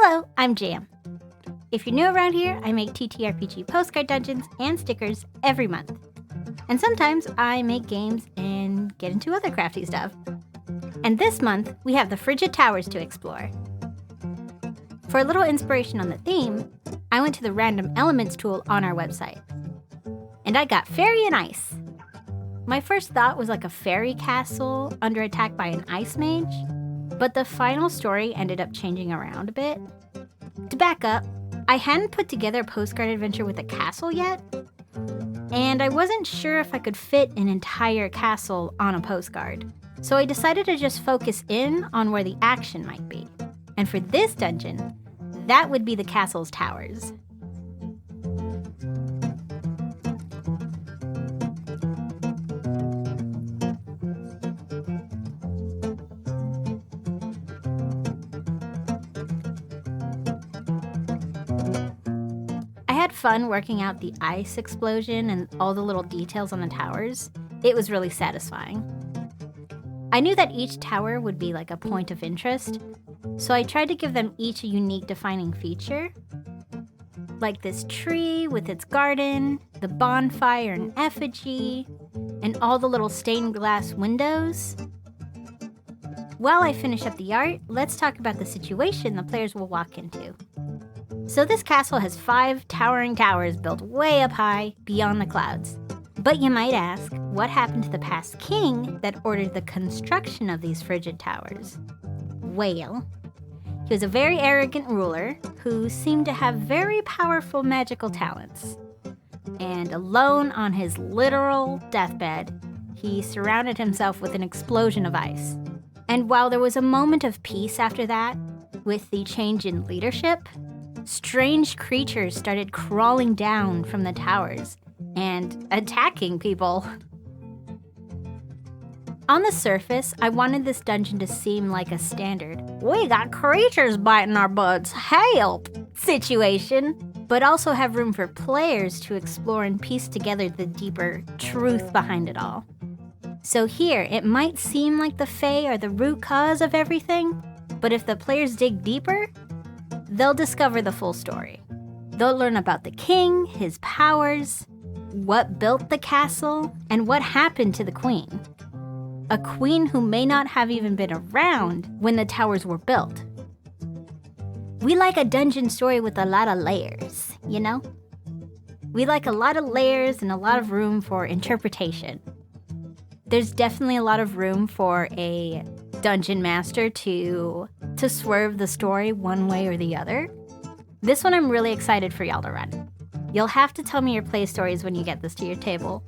Hello, I'm Jam. If you're new around here, I make TTRPG postcard dungeons and stickers every month. And sometimes I make games and get into other crafty stuff. And this month, we have the Frigid Towers to explore. For a little inspiration on the theme, I went to the Random Elements tool on our website. And I got Fairy and Ice. My first thought was like a fairy castle under attack by an ice mage, but the final story ended up changing around a bit. To back up, I hadn't put together a postcard adventure with a castle yet, and I wasn't sure if I could fit an entire castle on a postcard. So I decided to just focus in on where the action might be. And for this dungeon, that would be the castle's towers. I had fun working out the ice explosion and all the little details on the towers. It was really satisfying. I knew that each tower would be like a point of interest, so I tried to give them each a unique defining feature. Like this tree with its garden, the bonfire and effigy, and all the little stained glass windows. While I finish up the art, let's talk about the situation the players will walk into. So this castle has 5 towering towers built way up high, beyond the clouds. But you might ask, what happened to the past king that ordered the construction of these frigid towers? Well, he was a very arrogant ruler who seemed to have very powerful magical talents. And alone on his literal deathbed, he surrounded himself with an explosion of ice. And while there was a moment of peace after that, with the change in leadership, strange creatures started crawling down from the towers and attacking people. On the surface, I wanted this dungeon to seem like a standard "we got creatures biting our butts, help" situation, but also have room for players to explore and piece together the deeper truth behind it all. So here, it might seem like the Fae are the root cause of everything, but if the players dig deeper, they'll discover the full story. They'll learn about the king, his powers, what built the castle, and what happened to the queen. A queen who may not have even been around when the towers were built. We like a dungeon story with a lot of layers, you know? We like a lot of layers and a lot of room for interpretation. There's definitely a lot of room for a dungeon master to swerve the story one way or the other. This one I'm really excited for y'all to run. You'll have to tell me your play stories when you get this to your table.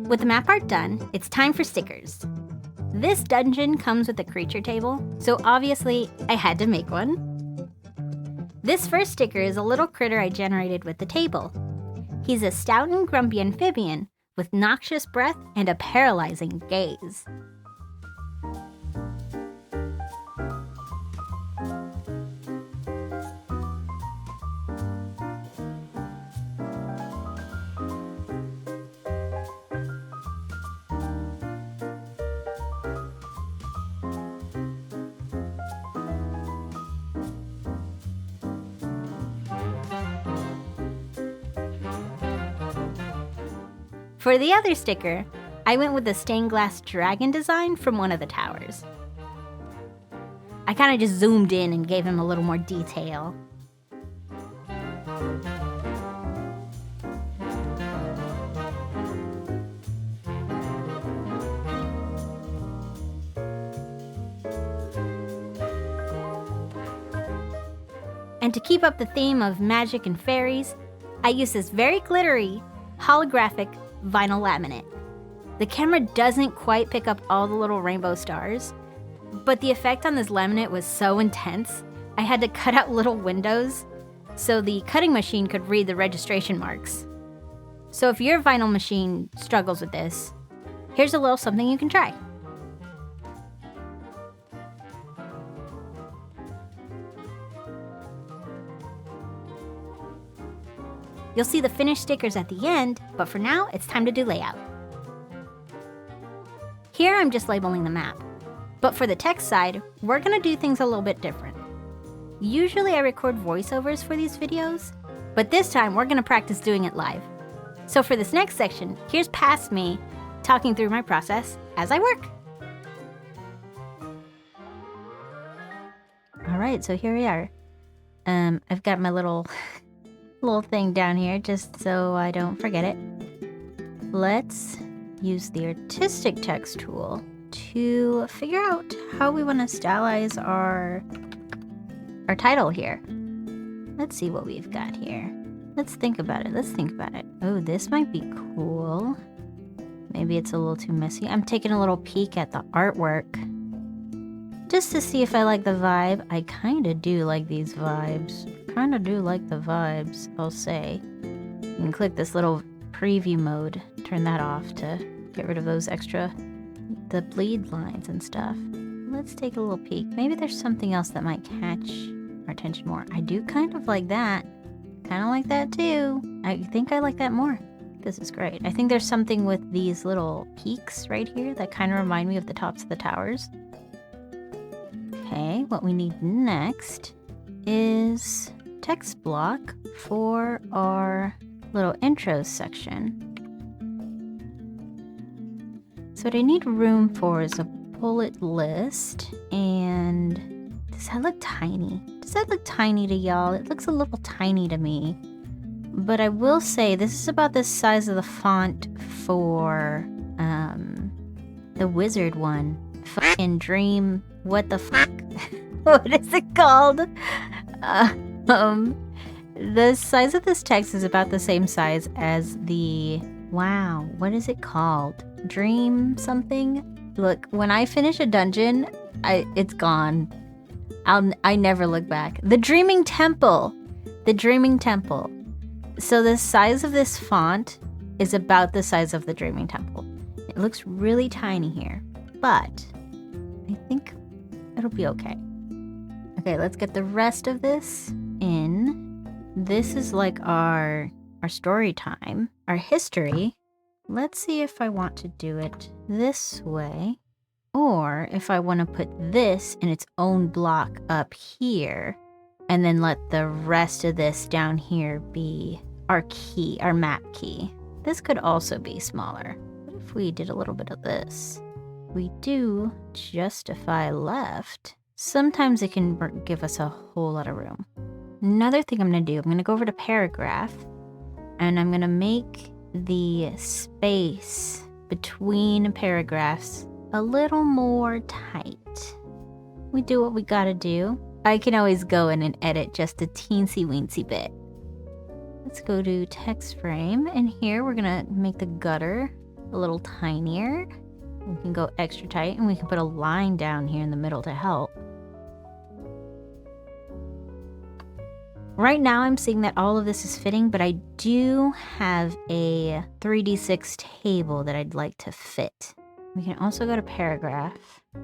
With the map art done, it's time for stickers. This dungeon comes with a creature table, so obviously I had to make one. This first sticker is a little critter I generated with the table. He's a stout and grumpy amphibian with noxious breath and a paralyzing gaze. For the other sticker, I went with the stained glass dragon design from one of the towers. I kind of just zoomed in and gave him a little more detail. And to keep up the theme of magic and fairies, I used this very glittery, holographic vinyl laminate. The camera doesn't quite pick up all the little rainbow stars, but the effect on this laminate was so intense, I had to cut out little windows so the cutting machine could read the registration marks. So if your vinyl machine struggles with this, here's a little something you can try. You'll see the finished stickers at the end, but for now, it's time to do layout. Here I'm just labeling the map, but for the text side, we're gonna do things a little bit different. Usually I record voiceovers for these videos, but this time we're gonna practice doing it live. So for this next section, here's past me talking through my process as I work. All right, so here we are. I've got my little thing down here just so I don't forget it. Let's use the artistic text tool to figure out how we want to stylize our title here. Let's see what we've got here. Let's think about it. Oh, this might be cool. Maybe it's a little too messy. I'm taking a little peek at the artwork just to see if I like the vibe. I kind of do like these vibes. I'll say. You can click this little preview mode, turn that off to get rid of those the bleed lines and stuff. Let's take a little peek. Maybe there's something else that might catch our attention more. I do kind of like that. Kind of like that too. I think I like that more. This is great. I think there's something with these little peaks right here that kind of remind me of the tops of the towers. Okay, what we need next is text block for our little intro section. So what I need room for is a bullet list, and does that look tiny? Does that look tiny to y'all? It looks a little tiny to me. But I will say this is about the size of the font for the wizard one. Fucking dream. What the fuck? What is it called? The size of this text is about the same size as the... Wow, what is it called? Dream something? Look, when I finish a dungeon, it's gone. I never look back. The Dreaming Temple. The Dreaming Temple. So the size of this font is about the size of the Dreaming Temple. It looks really tiny here, but I think it'll be okay. Okay, let's get the rest of this in. This is like our story time, our history. Let's see if I want to do it this way, or if I want to put this in its own block up here, and then let the rest of this down here be our key, our map key. This could also be smaller. What if we did a little bit of this? We do justify left. Sometimes it can give us a whole lot of room. Another thing I'm going to do, I'm going to go over to paragraph, and I'm going to make the space between paragraphs a little more tight. We do what we got to do. I can always go in and edit just a teensy weensy bit. Let's go to text frame, and here we're going to make the gutter a little tinier. We can go extra tight, and we can put a line down here in the middle to help. Right now I'm seeing that all of this is fitting, but I do have a 3D6 table that I'd like to fit. We can also go to paragraph,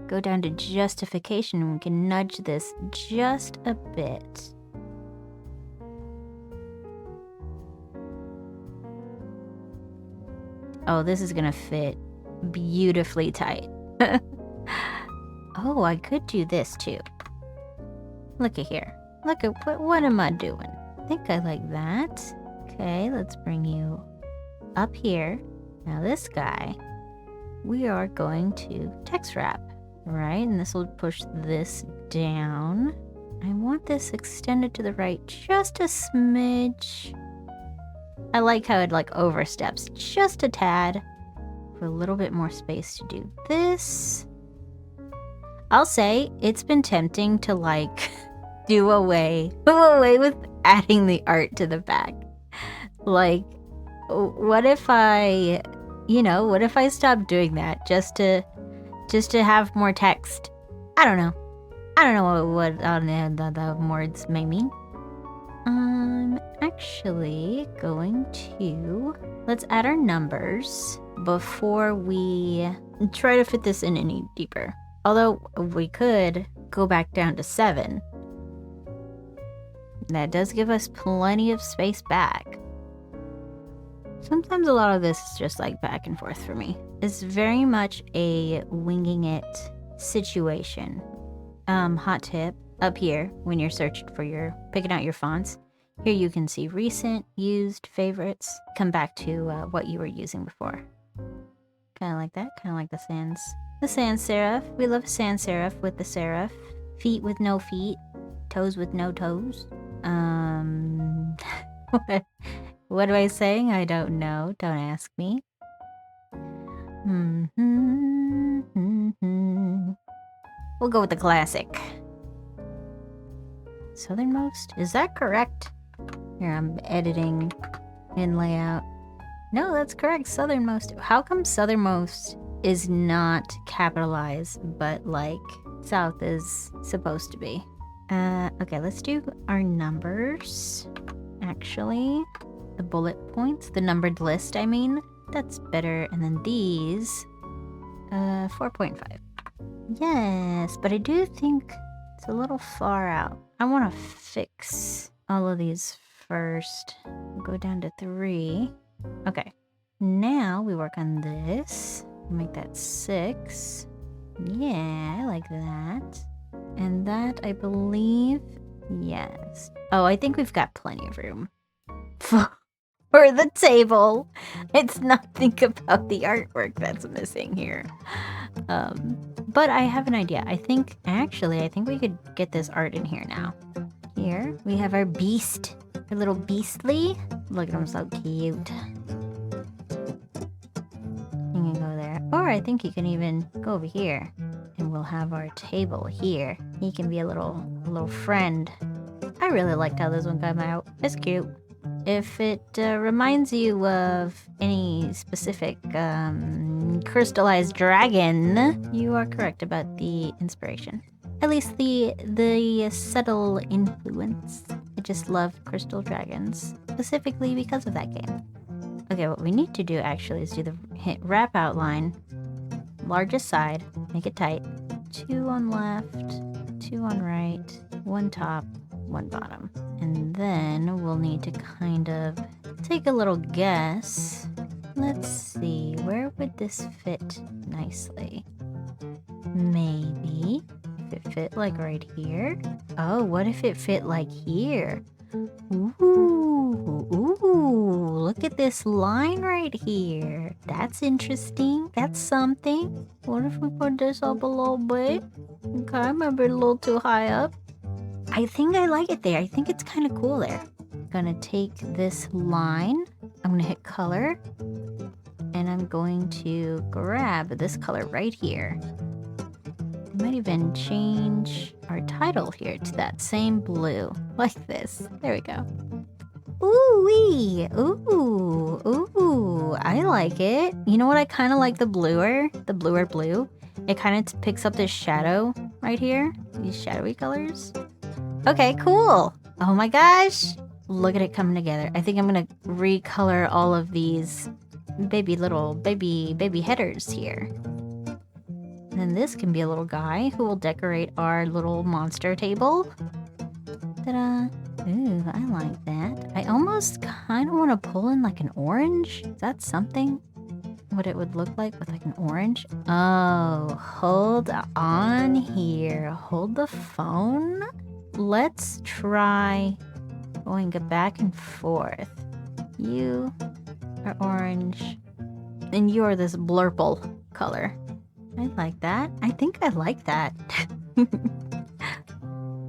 go down to justification, and we can nudge this just a bit. Oh, this is gonna fit beautifully tight. Oh, I could do this too. Look at here. Look at what am I doing? I think I like that. Okay, let's bring you up here. Now this guy, we are going to text wrap, right? And this will push this down. I want this extended to the right just a smidge. I like how it like oversteps just a tad for a little bit more space to do this. I'll say it's been tempting to like do away with adding the art to the back. Like, what if I stopped doing that just to have more text? I don't know what the words may mean. I'm actually going to, let's add our numbers before we try to fit this in any deeper. Although we could go back down to 7. That does give us plenty of space back. Sometimes a lot of this is just like back and forth for me. It's very much a winging it situation. Hot tip, up here when you're searching for picking out your fonts, here you can see recent, used, favorites, come back to what you were using before. Kind of like that, kind of like the sans serif. We love sans serif with the serif. Feet with no feet, toes with no toes. What am I saying? I don't know. Don't ask me. We'll go with the classic. Southernmost? Is that correct? Here, I'm editing in layout. No, that's correct. Southernmost. How come southernmost is not capitalized, but like south is supposed to be? Okay, let's do our numbers. Actually, the bullet points, the numbered list, I mean. That's better. And then these, 4.5. Yes, but I do think it's a little far out. I want to fix all of these first. Go down to 3. Okay, now we work on this. Make that 6. Yeah, I like that. And that, I believe, yes. Oh, I think we've got plenty of room for the table. It's nothing about the artwork that's missing here. But I have an idea. I think we could get this art in here now. Here, we have our beast. Our little beastly. Look at him, so cute. You can go there. Or I think you can even go over here. And we'll have our table here. He can be a little friend. I really liked how this one came out. It's cute. If it reminds you of any specific crystallized dragon, you are correct about the inspiration. At least the subtle influence. I just love crystal dragons, specifically because of that game. Okay, what we need to do actually is do the wrap outline. Largest side, make it tight. 2 on left, 2 on right, 1 top, 1 bottom. And then we'll need to kind of take a little guess. Let's see, where would this fit nicely? Maybe if it fit like right here. Oh, what if it fit like here? Ooh, look at this line right here. That's interesting. That's something. What if we put this up a little bit? Okay, maybe a little too high up. I think I like it there. I think it's kind of cool there. I'm gonna take this line. I'm gonna hit color. And I'm going to grab this color right here. I might even change our title here to that same blue, like this. There we go. Ooh-wee! Ooh, I like it. You know what? I kind of like the bluer blue. It kind of picks up this shadow right here, these shadowy colors. Okay, cool. Oh my gosh. Look at it coming together. I think I'm gonna recolor all of these baby headers here. And then this can be a little guy who will decorate our little monster table. Ta-da! Ooh, I like that. I almost kind of want to pull in like an orange. Is that something? What it would look like with like an orange? Oh, hold on here. Hold the phone. Let's try going back and forth. You are orange. And you are this blurple color. I like that. I think I like that.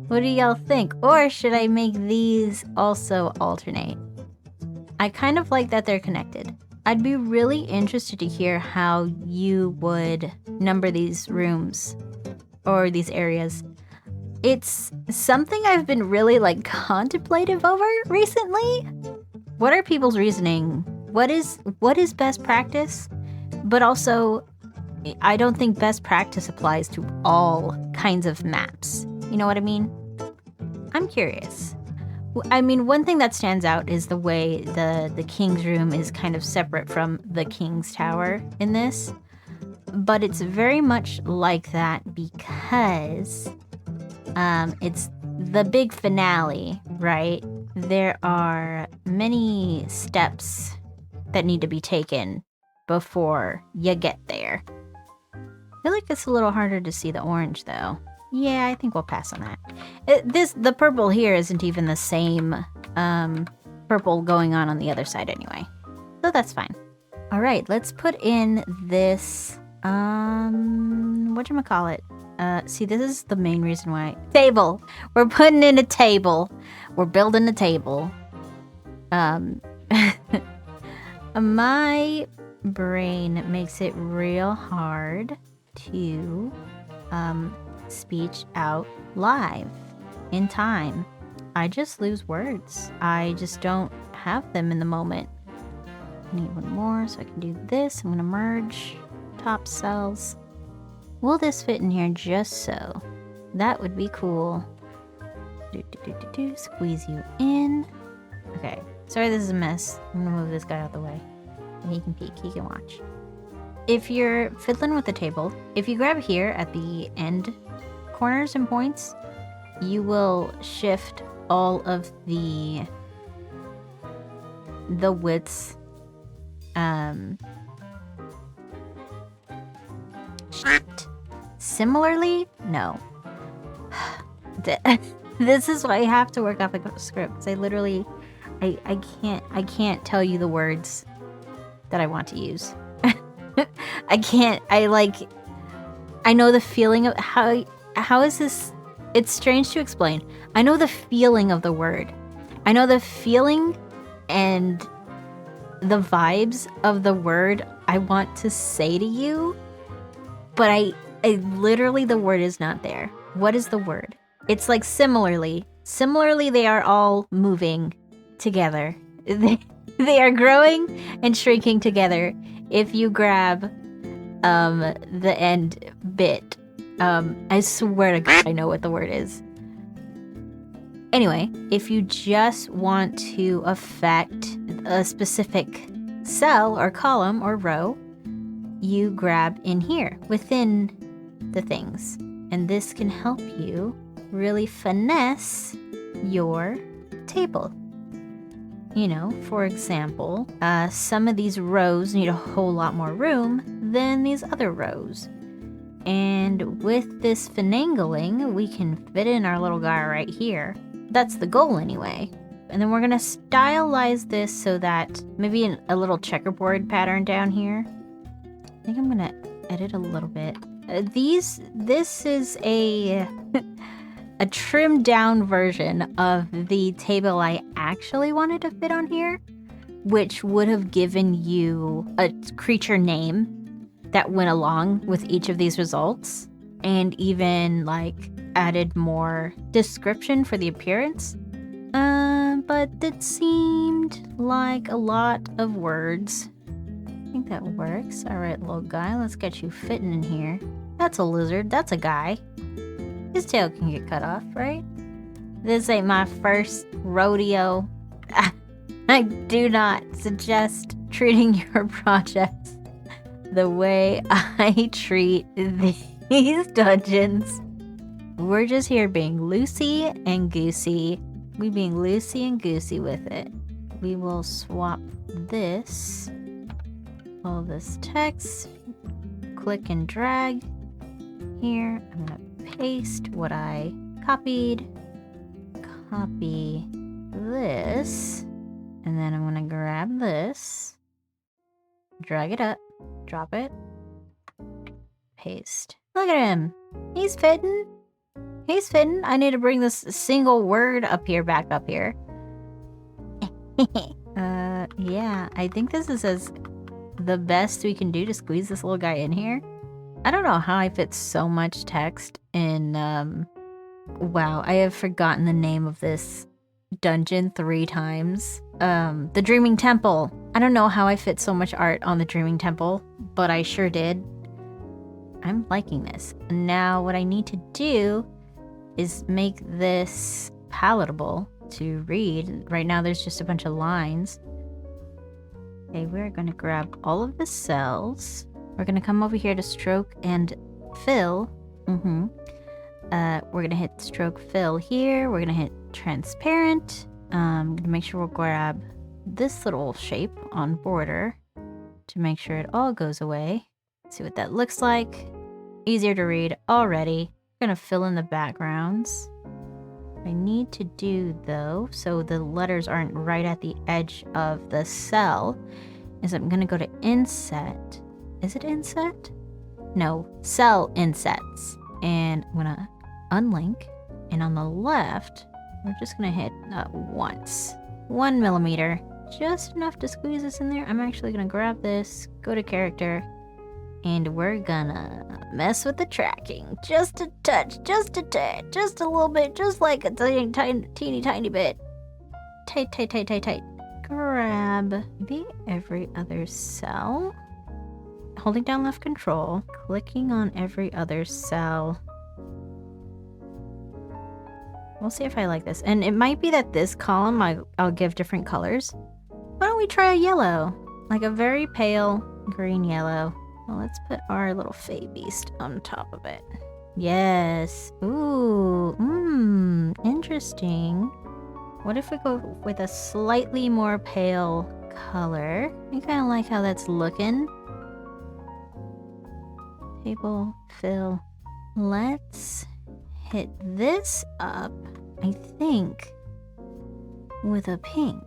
What do y'all think? Or should I make these also alternate? I kind of like that they're connected. I'd be really interested to hear how you would number these rooms or these areas. It's something I've been really like contemplative over recently. What are people's reasoning? What is best practice? But also, I don't think best practice applies to all kinds of maps. You know what I mean? I'm curious. I mean, one thing that stands out is the way the king's room is kind of separate from the king's tower in this. But it's very much like that because it's the big finale, right? There are many steps that need to be taken before you get there. I feel like it's a little harder to see the orange though. Yeah, I think we'll pass on that. The purple here isn't even the same purple going on the other side anyway. So that's fine. All right, let's put in this, whatchamacallit? See, this is the main reason why. Table. We're putting in a table. We're building a table. My brain makes it real hard to speech out live in time. I just lose words. I just don't have them in the moment. I need one more so I can do this. I'm gonna merge top cells. Will this fit in here just so? That would be cool. Squeeze you in. Okay, sorry this is a mess. I'm gonna move this guy out the way. And he can peek, he can watch. If you're fiddling with the table, if you grab here at the end corners and points, you will shift all of the widths. Shit. Similarly, no. This is why I have to work off a script. I literally, I can't tell you the words that I want to use. I can't. I know the feeling of how is this? It's strange to explain. I know the feeling of the word. I know the feeling and the vibes of the word I want to say to you, but I literally, the word is not there. What is the word? It's like similarly. Similarly, they are all moving together. They are growing and shrinking together. If you grab the end bit, I swear to God, I know what the word is. Anyway, if you just want to affect a specific cell or column or row, you grab in here within the things. And this can help you really finesse your table. You know, for example, some of these rows need a whole lot more room than these other rows. And with this finagling, we can fit in our little guy right here. That's the goal anyway. And then we're gonna stylize this so that maybe a little checkerboard pattern down here. I think I'm gonna edit a little bit. This is a a trimmed down version of the table I actually wanted to fit on here, which would have given you a creature name that went along with each of these results, and even like added more description for the appearance. But it seemed like a lot of words. I think that works. All right, little guy, let's get you fitting in here. That's a lizard. That's a guy. His tail can get cut off, right? This ain't my first rodeo. I do not suggest treating your projects the way I treat these dungeons. We're just here being loosey and goosey. We being loosey and goosey with it. We will swap this, all this text, click and drag here. I'm gonna paste what I copied, copy this, and then I'm gonna grab this, drag it up, drop it, paste. Look at him. He's fitting. He's fitting. I need to bring this single word up here, back up here. Yeah, I think this is the best we can do to squeeze this little guy in here. I don't know how I fit so much text in, wow, I have forgotten the name of this dungeon 3 times. The Dreaming Temple. I don't know how I fit so much art on the Dreaming Temple, but I sure did. I'm liking this. Now what I need to do is make this palatable to read. Right now there's just a bunch of lines. Okay, we're gonna grab all of the cells. We're gonna come over here to stroke and fill. We're gonna hit stroke fill here. We're gonna hit transparent. Gonna make sure we'll grab this little shape on border to make sure it all goes away. See what that looks like. Easier to read already. I'm gonna fill in the backgrounds. What I need to do though, so the letters aren't right at the edge of the cell, is I'm gonna go to inset. Is it inset? No, cell insets. And I'm gonna unlink. And on the left, we're just gonna hit once. 1 millimeter. Just enough to squeeze this in there. I'm actually gonna grab this, go to character, and we're gonna mess with the tracking. Just a touch, just a tad, just a little bit, just like a teeny bit. Tight. Grab maybe every other cell. Holding down left control, clicking on every other cell. We'll see if I like this. And it might be that this column I'll give different colors. Why don't we try a yellow? Like a very pale green yellow. Well, let's put our little Fae Beast on top of it. Yes. Ooh. Interesting. What if we go with a slightly more pale color? I kind of like how that's looking. Table, fill. Let's hit this up, I think, with a pink.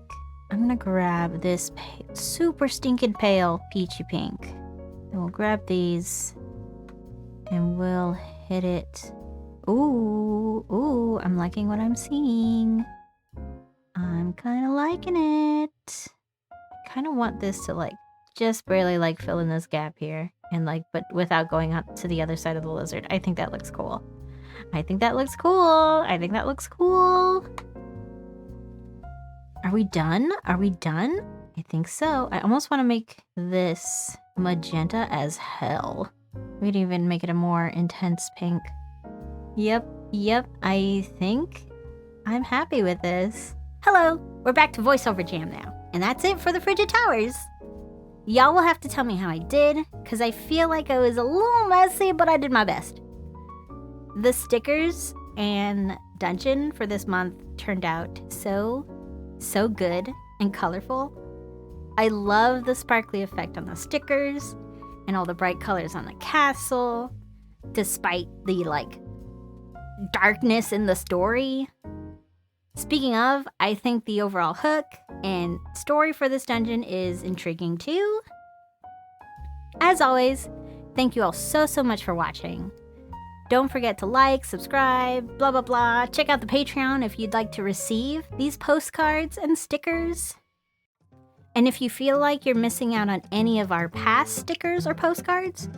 I'm gonna grab this super stinking pale peachy pink. And we'll grab these and we'll hit it. Ooh, I'm liking what I'm seeing. I'm kind of liking it. I kind of want this to like just barely like fill in this gap here and like, but without going up to the other side of the lizard. I think that looks cool. I think that looks cool. Are we done? I think so. I almost want to make this magenta as hell. We'd even make it a more intense pink. Yep. I think I'm happy with this. Hello, we're back to voiceover jam now. And that's it for the Frigid Towers. Y'all will have to tell me how I did, because I feel like I was a little messy, but I did my best. The stickers and dungeon for this month turned out so good and colorful. I love the sparkly effect on the stickers and all the bright colors on the castle, despite the darkness in the story. Speaking of, I think the overall hook and story for this dungeon is intriguing too. As always, thank you all so much for watching. Don't forget to like, subscribe, blah blah blah. Check out the Patreon if you'd like to receive these postcards and stickers. And if you feel like you're missing out on any of our past stickers or postcards,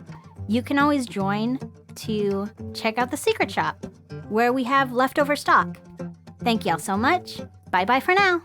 you can always join to check out the secret shop, where we have leftover stock. Thank y'all so much. Bye for now.